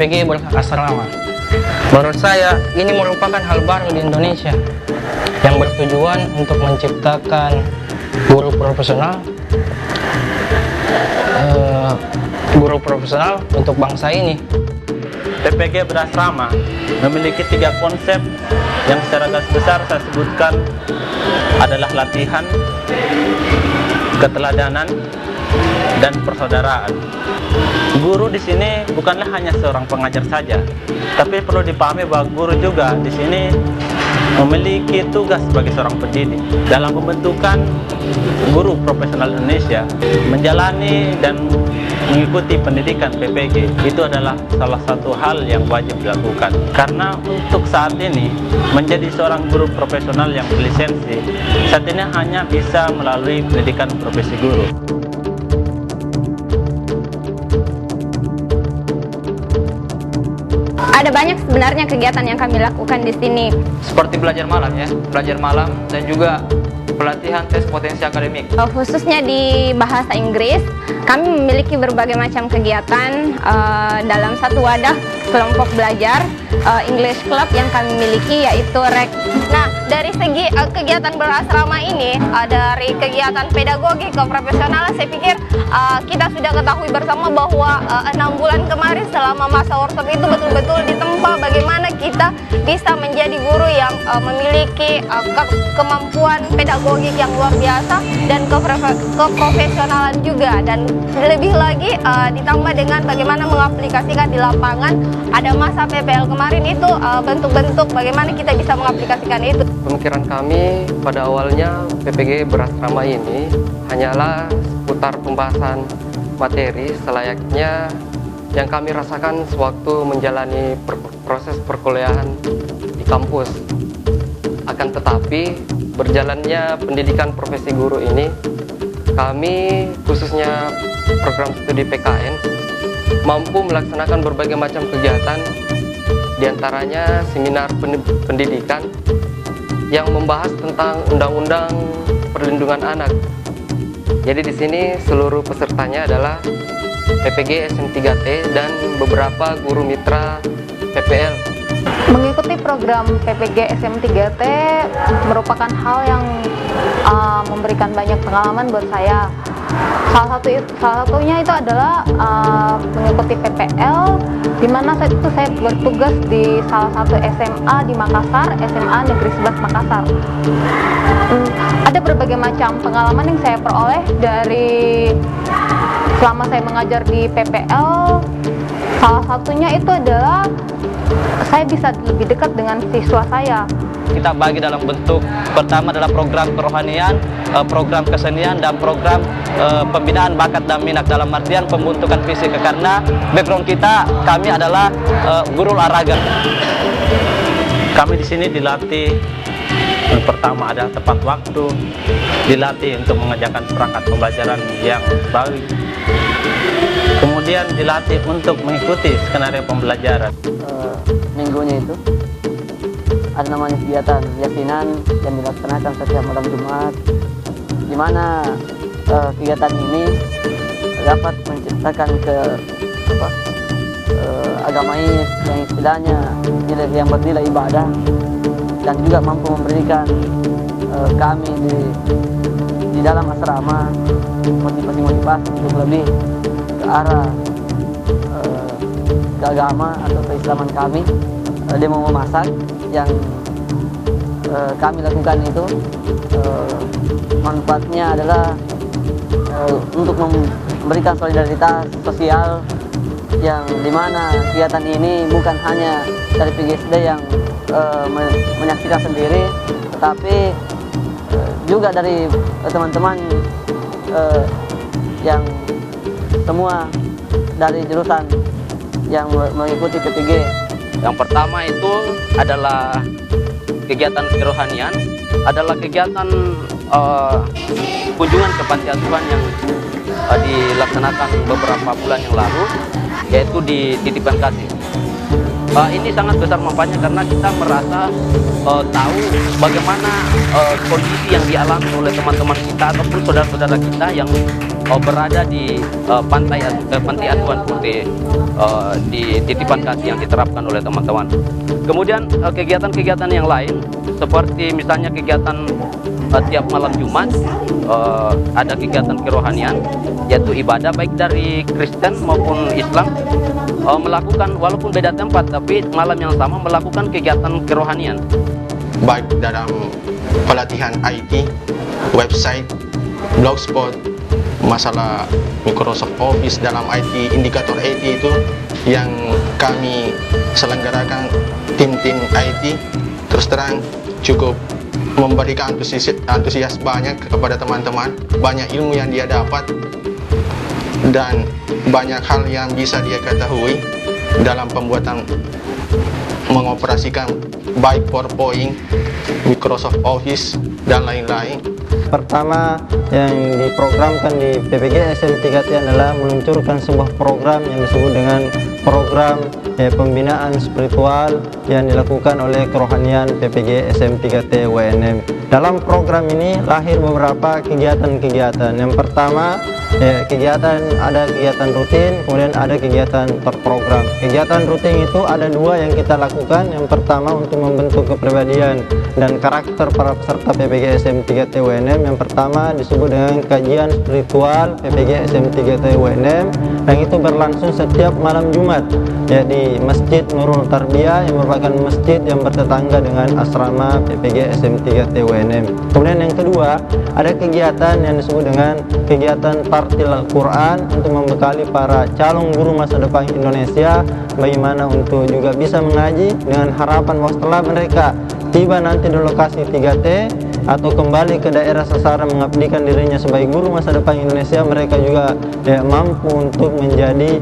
PPG berasrama. Menurut saya, ini merupakan hal baru di Indonesia yang bertujuan untuk menciptakan guru profesional untuk bangsa ini. PPG berasrama memiliki 3 konsep yang secara garis besar saya sebutkan adalah latihan, keteladanan, dan persaudaraan. Guru di sini bukanlah hanya seorang pengajar saja, tapi perlu dipahami bahwa guru juga di sini memiliki tugas sebagai seorang pendidik. Dalam pembentukan guru profesional Indonesia, menjalani dan mengikuti pendidikan PPG itu adalah salah satu hal yang wajib dilakukan. Karena untuk saat ini menjadi seorang guru profesional yang berlisensi saat ini hanya bisa melalui pendidikan profesi guru. Ada banyak sebenarnya kegiatan yang kami lakukan di sini. Seperti belajar malam dan juga pelatihan tes potensi akademik. Khususnya di bahasa Inggris, kami memiliki berbagai macam kegiatan dalam satu wadah kelompok belajar English Club yang kami miliki, yaitu REC. Nah, dari segi kegiatan berasrama ini, dari kegiatan pedagogi ke profesional, saya pikir kita sudah ketahui bersama bahwa 6 bulan kemarin selama masa workshop itu betul-betul ditempa bagaimana kita bisa menjadi guru yang memiliki kemampuan pedagogik yang luar biasa dan keprofesionalan juga, dan lebih lagi ditambah dengan bagaimana mengaplikasikan di lapangan. Ada masa PPL kemarin itu bentuk-bentuk bagaimana kita bisa mengaplikasikan itu. Pemikiran kami pada awalnya PPG berasrama ini hanyalah seputar pembahasan materi selayaknya yang kami rasakan sewaktu menjalani proses perkuliahan di kampus. Akan tetapi berjalannya pendidikan profesi guru ini, kami khususnya program studi PKN mampu melaksanakan berbagai macam kegiatan, diantaranya seminar pendidikan yang membahas tentang Undang-Undang Perlindungan Anak. Jadi di sini seluruh pesertanya adalah PPG SM3T dan beberapa guru mitra PPL. Mengikuti program PPG SM3T merupakan hal yang memberikan banyak pengalaman buat saya. Salah satunya itu adalah mengikuti PPL, di mana saya bertugas di salah satu SMA di Makassar, SMA Negeri 11 Makassar. Ada berbagai macam pengalaman yang saya peroleh dari selama saya mengajar di PPL. Salah satunya itu adalah saya bisa lebih dekat dengan siswa saya. Kita bagi dalam bentuk pertama adalah program kerohanian, program kesenian, dan program pembinaan bakat dan minat, dalam artian pembentukan fisik, karena background kami adalah guru olahraga. Kami di sini dilatih, yang pertama ada tepat waktu, dilatih untuk mengerjakan perangkat pembelajaran yang baik, kemudian dilatih untuk mengikuti skenario pembelajaran. Minggunya itu ada namanya kegiatan yasinan yang dilaksanakan setiap malam Jumat, di mana kegiatan ini dapat menciptakan agamais yang istilahnya yang bernilai ibadah, dan juga mampu memberikan kami di dalam asrama motivasi untuk lebih ke arah keagama atau keislaman kami. Demo memasak yang kami lakukan itu manfaatnya adalah untuk memberikan solidaritas sosial, yang dimana kegiatan ini bukan hanya dari PGSD yang menyaksikan sendiri, tetapi juga dari teman-teman yang semua dari jurusan yang mengikuti PPG. Yang pertama itu adalah kegiatan kerohanian, adalah kegiatan kunjungan ke panti asuhan yang dilaksanakan beberapa bulan yang lalu, yaitu di Titipan Kasih. Ini sangat besar manfaatnya karena kita merasa tahu bagaimana kondisi yang dialami oleh teman-teman kita ataupun saudara-saudara kita yang berada di panti asuhan seperti di titipan kasih yang diterapkan oleh teman-teman. Kemudian kegiatan-kegiatan yang lain seperti misalnya kegiatan tiap malam Jumat ada kegiatan kerohanian, yaitu ibadah baik dari Kristen maupun Islam melakukan walaupun beda tempat tapi malam yang sama melakukan kegiatan kerohanian. Baik dalam pelatihan IT, website, blogspot, masalah Microsoft Office dalam IT, indikator IT itu yang kami selenggarakan tim-tim IT, terus terang cukup memberikan antusias banyak kepada teman-teman, banyak ilmu yang dia dapat dan banyak hal yang bisa dia ketahui dalam pembuatan mengoperasikan baik PowerPoint, Microsoft Office dan lain-lain. Pertama yang diprogramkan di PPG SM3T adalah meluncurkan sebuah program yang disebut dengan program pembinaan spiritual yang dilakukan oleh kerohanian PPG SM3T WNM. Dalam program ini lahir beberapa kegiatan-kegiatan. Yang pertama ada kegiatan rutin, kemudian ada kegiatan terprogram. Kegiatan rutin itu ada dua yang kita lakukan. Yang pertama untuk membentuk kepribadian dan karakter para peserta PPG SM3T WNM. Yang pertama disebut dengan kajian spiritual PPG SM3T WNM, yang itu berlangsung setiap malam Jumat ya di Masjid Nurul Tarbiyah yang merupakan masjid yang bertetangga dengan asrama PPG SM3T WNM. Kemudian yang kedua ada kegiatan yang disebut dengan kegiatan Tartil Al-Quran untuk membekali para calon guru masa depan Indonesia bagaimana untuk juga bisa mengaji dengan harapan bahwa setelah mereka tiba nanti di lokasi 3T atau kembali ke daerah sasaran mengabdikan dirinya sebagai guru masa depan Indonesia, mereka juga mampu untuk menjadi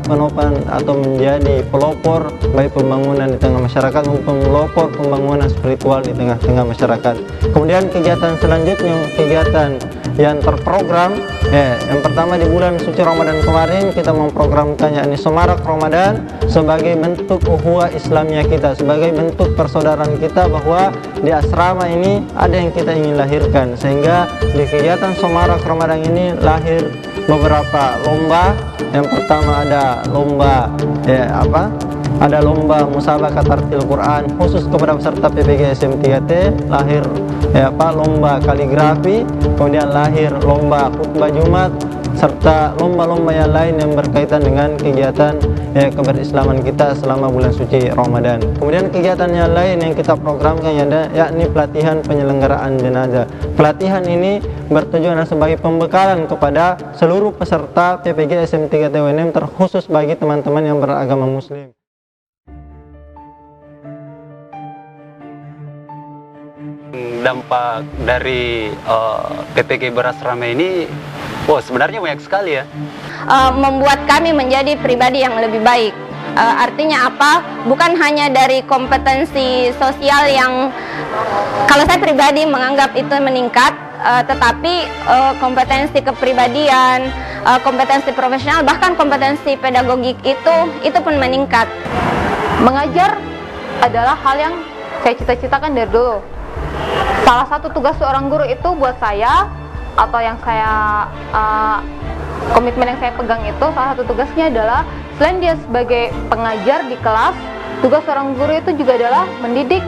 penopang atau menjadi pelopor baik pembangunan di tengah masyarakat maupun pelopor pembangunan spiritual di tengah-tengah masyarakat. Kemudian kegiatan selanjutnya kegiatan yang terprogram yang pertama di bulan suci Ramadan kemarin kita memprogramkan yakni Semarak Ramadan sebagai bentuk ukhuwah Islamiyah kita, sebagai bentuk persaudaraan kita bahwa di asrama ini ada yang kita ingin lahirkan, sehingga di kegiatan Semarak Ramadan ini lahir beberapa lomba. Yang pertama ada lomba ada lomba musabaqah tartil Quran khusus kepada peserta PPG SM3T, lahir lomba kaligrafi, kemudian lahir lomba khutbah Jumat, serta lomba-lomba yang lain yang berkaitan dengan kegiatan keberislaman kita selama bulan suci Ramadan. Kemudian kegiatan yang lain yang kita programkan yakni pelatihan penyelenggaraan jenazah. Pelatihan ini bertujuan sebagai pembekalan kepada seluruh peserta PPG SM3T WNM, terkhusus bagi teman-teman yang beragama Muslim. Dampak dari PPG Berasrama ini sebenarnya banyak sekali ya. Membuat kami menjadi pribadi yang lebih baik. Artinya apa? Bukan hanya dari kompetensi sosial yang kalau saya pribadi menganggap itu meningkat, tetapi kompetensi kepribadian, kompetensi profesional, bahkan kompetensi pedagogik itu pun meningkat. Mengajar adalah hal yang saya cita-citakan dari dulu. Salah satu tugas seorang guru itu buat saya, atau yang saya komitmen yang saya pegang itu, salah satu tugasnya adalah selain dia sebagai pengajar di kelas, tugas seorang guru itu juga adalah mendidik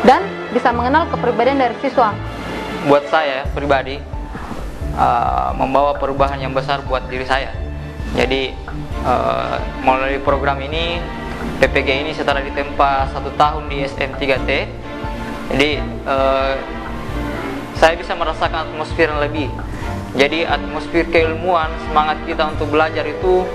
dan bisa mengenal kepribadian dari siswa. Buat saya pribadi membawa perubahan yang besar buat diri saya. Jadi melalui program ini, PPG ini setelah ditempa 1 tahun di SM3T, jadi saya bisa merasakan atmosfer yang lebih. Jadi atmosfer keilmuan, semangat kita untuk belajar itu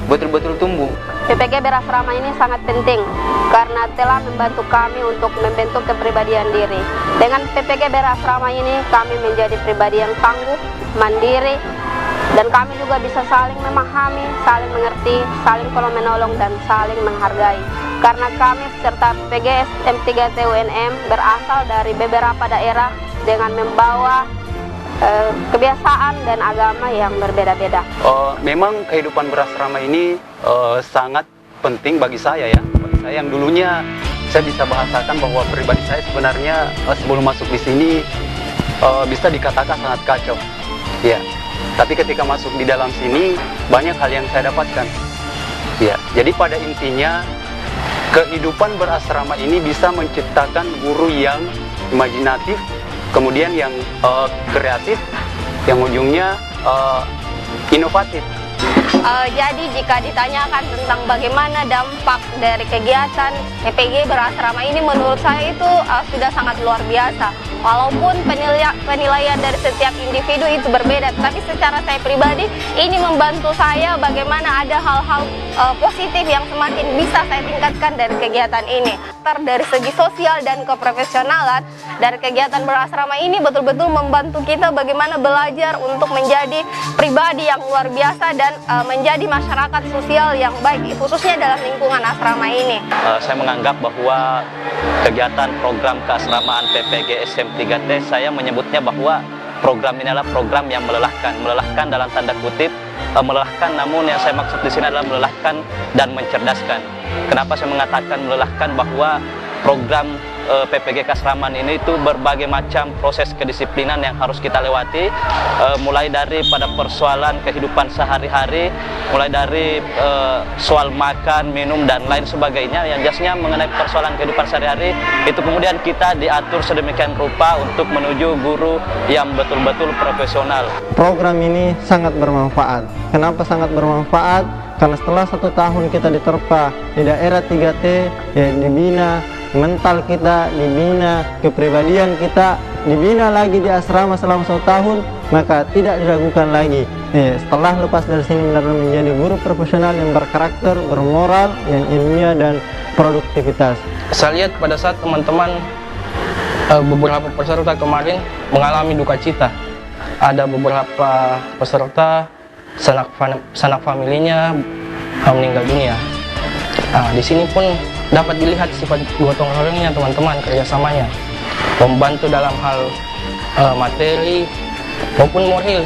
betul-betul tumbuh. PPG Berasrama ini sangat penting karena telah membantu kami untuk membentuk kepribadian diri. Dengan PPG Berasrama ini kami menjadi pribadi yang tangguh, mandiri, dan kami juga bisa saling memahami, saling mengerti, saling tolong-menolong, dan saling menghargai. Karena kami peserta PPG SM3T WNM berasal dari beberapa daerah dengan membawa kebiasaan dan agama yang berbeda-beda. Memang kehidupan berasrama ini sangat penting bagi saya ya. pribadi saya yang dulunya saya bisa bahasakan bahwa pribadi saya sebenarnya sebelum masuk di sini bisa dikatakan sangat kacau. Ya. Tapi ketika masuk di dalam sini banyak hal yang saya dapatkan. Ya. Jadi pada intinya kehidupan berasrama ini bisa menciptakan guru yang imajinatif, kemudian yang kreatif, yang ujungnya inovatif. Jadi jika ditanyakan tentang bagaimana dampak dari kegiatan PPG berasrama ini, menurut saya itu sudah sangat luar biasa. Walaupun penilaian dari setiap individu itu berbeda, tapi secara saya pribadi ini membantu saya bagaimana ada hal-hal positif yang semakin bisa saya tingkatkan dari kegiatan ini. Dari segi sosial dan keprofesionalan dari kegiatan berasrama ini betul-betul membantu kita bagaimana belajar untuk menjadi pribadi yang luar biasa dan menjadi masyarakat sosial yang baik, khususnya dalam lingkungan asrama ini. Saya menganggap bahwa kegiatan program keasramaan PPG SM3T, saya menyebutnya bahwa program ini adalah program yang melelahkan dalam tanda kutip, melelahkan, namun yang saya maksud di sini adalah melelahkan dan mencerdaskan. Kenapa saya mengatakan melelahkan? Bahwa program PPG keasramaan ini itu berbagai macam proses kedisiplinan yang harus kita lewati, mulai dari pada persoalan kehidupan sehari-hari, mulai dari soal makan, minum, dan lain sebagainya yang jasnya mengenai persoalan kehidupan sehari-hari, itu kemudian kita diatur sedemikian rupa untuk menuju guru yang betul-betul profesional. Program ini sangat bermanfaat. Kenapa sangat bermanfaat? Karena setelah 1 tahun kita diterpa di daerah 3T, ya dibina mental kita, dibina kepribadian kita, dibina lagi di asrama selama 1 tahun, maka tidak diragukan lagi. Setelah lepas dari sini benar-benar menjadi guru profesional yang berkarakter, bermoral, yang ilmiah dan produktivitas. Saya lihat pada saat teman-teman beberapa peserta kemarin mengalami duka cita. Ada beberapa peserta sanak familinya meninggal dunia. Di sini pun dapat dilihat sifat gotong royongnya teman-teman, kerjasamanya, membantu dalam hal materi maupun moral.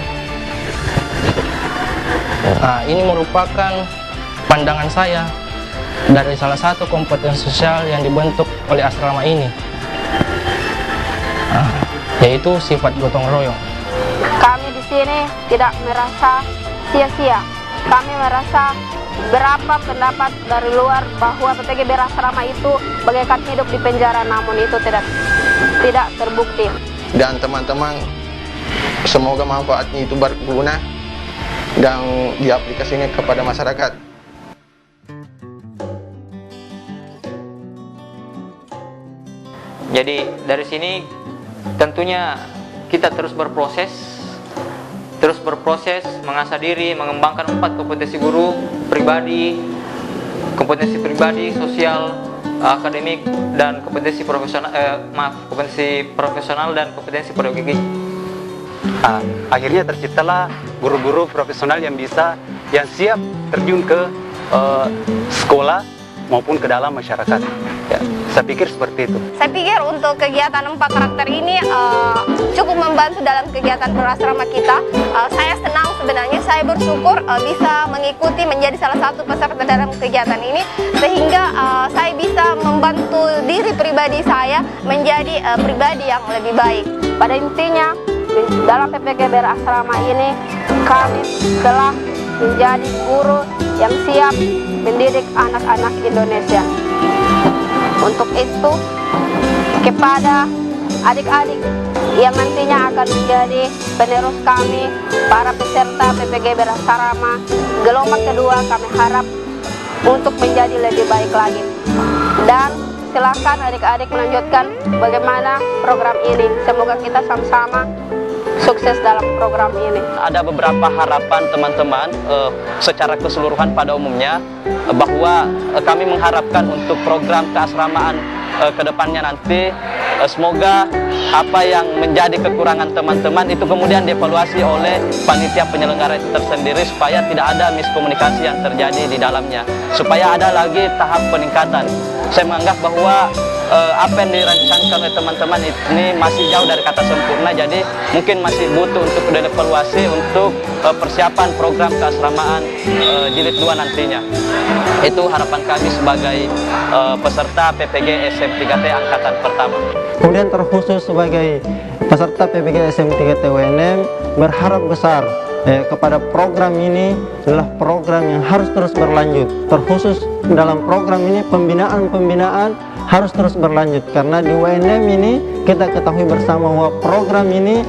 Ini merupakan pandangan saya dari salah satu kompetensi sosial yang dibentuk oleh asrama ini, yaitu sifat gotong royong. Kami di sini tidak merasa sia-sia. Kami merasa berapa pendapat dari luar bahwa PPG berasrama itu bagaikan hidup di penjara, namun itu tidak terbukti. Dan teman-teman, semoga manfaatnya itu berguna dan diaplikasikan kepada masyarakat. Jadi dari sini tentunya kita terus berproses, mengasah diri, mengembangkan 4 kompetensi guru pribadi, kompetensi pribadi, sosial, akademik, dan kompetensi profesional dan kompetensi pedagogik. Akhirnya terciptalah guru-guru profesional yang siap terjun ke sekolah maupun ke dalam masyarakat. Ya, saya pikir seperti itu. Saya pikir untuk kegiatan 4 karakter ini cukup membantu dalam kegiatan berasrama kita. Saya senang sebenarnya, saya bersyukur bisa mengikuti menjadi salah satu peserta dalam kegiatan ini, sehingga saya bisa membantu diri pribadi saya menjadi pribadi yang lebih baik. Pada intinya, dalam PPG berasrama ini kami telah menjadi guru yang siap mendidik anak-anak Indonesia. Untuk itu, kepada adik-adik yang nantinya akan menjadi penerus kami, para peserta PPG berasrama gelombang kedua, kami harap untuk menjadi lebih baik lagi. Dan silakan adik-adik melanjutkan bagaimana program ini. Semoga kita sama-sama sukses dalam program ini. Ada beberapa harapan teman-teman secara keseluruhan pada umumnya, bahwa kami mengharapkan untuk program keasramaan kedepannya nanti, semoga apa yang menjadi kekurangan teman-teman itu kemudian dievaluasi oleh panitia penyelenggara itu tersendiri, supaya tidak ada miskomunikasi yang terjadi di dalamnya, supaya ada lagi tahap peningkatan. Saya menganggap bahwa apa yang dirancangkan oleh teman-teman ini masih jauh dari kata sempurna, jadi mungkin masih butuh untuk dievaluasi untuk persiapan program keasramaan jilid 2 nantinya. Itu harapan kami sebagai peserta PPG SM3T angkatan pertama. Kemudian terkhusus sebagai peserta PPG SM3T UNM berharap besar kepada program ini adalah program yang harus terus berlanjut. Terkhusus dalam program ini pembinaan harus terus berlanjut, karena di UNM ini kita ketahui bersama bahwa program ini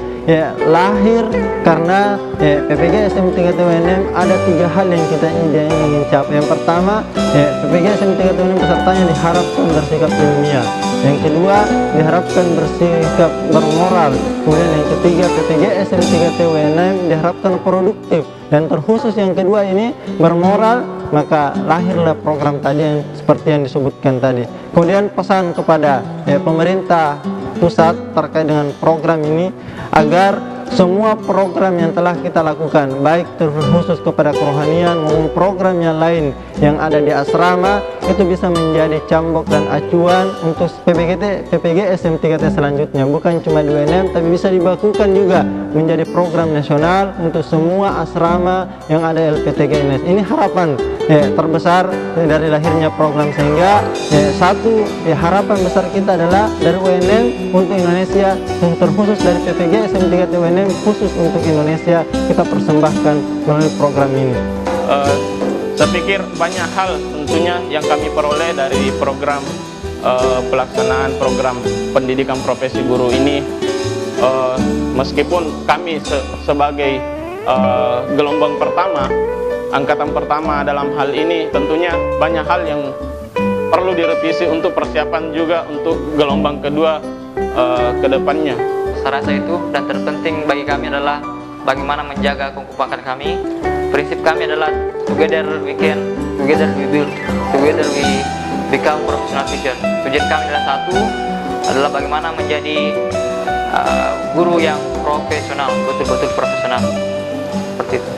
lahir karena PPG SM3T UNM ada 3 hal yang kita ingin capai. Yang pertama, PPG SM3T UNM pesertanya diharapkan bersikap ilmiah. Yang kedua, diharapkan bersikap bermoral. Kemudian yang ketiga, PPG SM3T UNM diharapkan produktif. Dan terkhusus yang kedua ini bermoral, maka lahirlah program tadi yang seperti yang disebutkan tadi. Kemudian pesan kepada pemerintah pusat terkait dengan program ini agar semua program yang telah kita lakukan, baik terkhusus kepada kerohanian maupun program yang lain yang ada di asrama, itu bisa menjadi cambuk dan acuan untuk PPG SM3T selanjutnya. Bukan cuma di UNM, tapi bisa dibakukan juga menjadi program nasional untuk semua asrama yang ada LPTG-NS. Ini harapan terbesar dari lahirnya program, sehingga satu harapan besar kita adalah dari UNM untuk Indonesia, terkhusus dari PPG SM3T UNM khusus untuk Indonesia, kita persembahkan melalui program ini. Saya pikir banyak hal tentunya yang kami peroleh dari program pelaksanaan program pendidikan profesi guru ini. Meskipun kami sebagai gelombang pertama, angkatan pertama dalam hal ini, tentunya banyak hal yang perlu direvisi untuk persiapan juga untuk gelombang kedua ke depannya. Saya rasa itu, dan terpenting bagi kami adalah bagaimana menjaga kekompakan kami. Prinsip kami adalah together we can, together we build, together we become professional teacher. Tujuan kami adalah satu, adalah bagaimana menjadi guru yang profesional, betul-betul profesional. Seperti itu.